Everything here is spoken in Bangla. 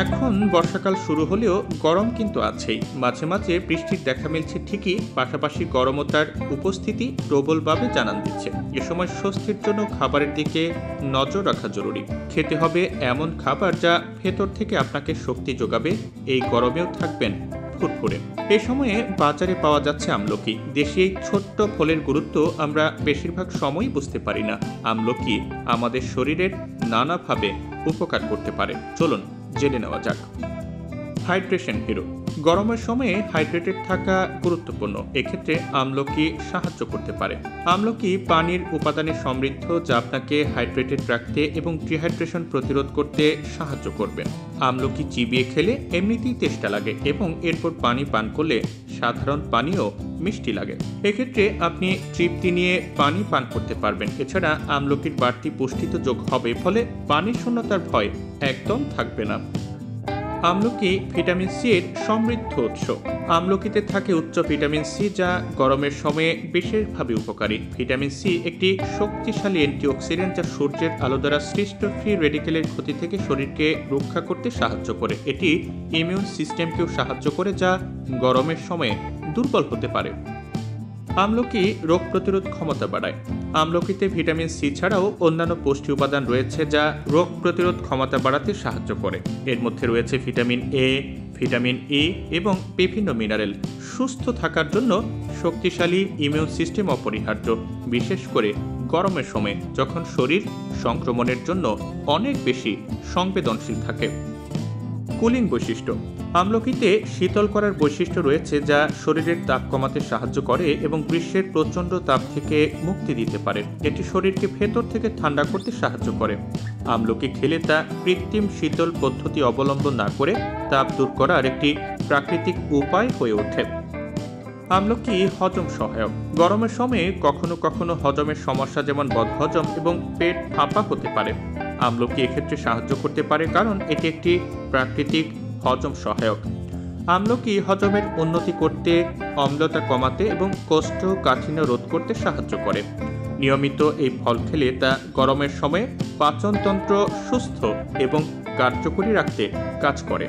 এখন বর্ষাকাল শুরু হলেও গরম কিন্তু আছেই। মাঝে মাঝে বৃষ্টির দেখা মিলছে ঠিকই, পাশাপাশি গরমতার উপস্থিতি প্রবলভাবে জানান দিচ্ছে। এ সময় স্বস্তির জন্য খাবারের দিকে নজর রাখা জরুরি। খেতে হবে এমন খাবার যা ভেতর থেকে আপনাকে শক্তি যোগাবে, এই গরমেও থাকবেন ফুরফুরে। এই সময়ে বাজারে পাওয়া যাচ্ছে আমলকি। দেশি এই ছোট্ট ফলের গুরুত্ব আমরা বেশিরভাগ সময়ই বুঝতে পারি না। আমলকি আমাদের শরীরের নানাভাবে উপকার করতে পারে। চলুন জেনে নেওয়া যাক। Hydration hero. গরমের সময়ে হাইড্রেটেড থাকা গুরুত্বপূর্ণ। এক্ষেত্রে আমলকি সাহায্য করতে পারে। আমলকি পানির উপাদানে সমৃদ্ধ, যা আপনাকে হাইড্রেটেড রাখতে এবং ডিহাইড্রেশন প্রতিরোধ করতে সাহায্য করবে। আমলকি চিবিয়ে খেলে এমনিতেই তেষ্টা লাগে এবং এরপর পানি পান করলে সাধারণ পানীয় মিষ্টি লাগে। এক্ষেত্রে আপনি তৃপ্তি নিয়ে পানি পান করতে পারবেন। এছাড়া আমলকির বাড়তি পুষ্টি তো যোগ হবে, ফলে পানির শূন্যতার ভয় একদম থাকবে না। আমলকি ভিটামিন সি এর সমৃদ্ধ উৎস। আমলকিতে থাকে উচ্চ ভিটামিন সি, যা গরমের সময়ে বিশেষভাবে উপকারী। ভিটামিন সি একটি শক্তিশালী অ্যান্টিঅক্সিডেন্ট, যা সূর্যের আলো দ্বারা সৃষ্ট ফ্রি রেডিকেলের ক্ষতি থেকে শরীরকে রক্ষা করতে সাহায্য করে। এটি ইমিউন সিস্টেমকেও সাহায্য করে, যা গরমের সময়ে দুর্বল হতে পারে। আমলকি রোগ প্রতিরোধ ক্ষমতা বাড়ায়। আমলকিতে ভিটামিন সি ছাড়াও অন্যান্য পুষ্টি উপাদান রয়েছে, যা রোগ প্রতিরোধ ক্ষমতা বাড়াতে সাহায্য করে। এর মধ্যে রয়েছে ভিটামিন এ, ভিটামিন ই এবং বিভিন্ন মিনারেল। সুস্থ থাকার জন্য শক্তিশালী ইমিউন সিস্টেম অপরিহার্য, বিশেষ করে গরমের সময় যখন শরীর সংক্রমণের জন্য অনেক বেশি সংবেদনশীল থাকে। কুলিং বৈশিষ্ট্য। আমলকিতে শীতল করার বৈশিষ্ট্য রয়েছে, যা শরীরের তাপ কমাতে সাহায্য করে এবং গ্রীষ্মের প্রচণ্ড তাপ থেকে মুক্তি দিতে পারে। এটি শরীরকে ভেতর থেকে ঠান্ডা করতে সাহায্য করে। আমলকি খেলে তা কৃত্রিম শীতল পদ্ধতি অবলম্বন না করে তাপ দূর করার একটি প্রাকৃতিক উপায় হয়ে ওঠে। আমলকি হজম সহায়ক। গরমের সময়ে কখনো কখনো হজমের সমস্যা, যেমন বদহজম এবং পেট ফাঁপা হতে পারে। আমলকি এক্ষেত্রে সাহায্য করতে পারে, কারণ এটি একটি প্রাকৃতিক হজম সহায়ক। আমলকি হজমের উন্নতি করতে, অম্লতা কমাতে এবং কোষ্ঠকাঠিন্য রোধ করতে সাহায্য করে। নিয়মিত এই ফল খেলে তা গরমের সময়ে পাচনতন্ত্র সুস্থ এবং কার্যকরী রাখতে কাজ করে।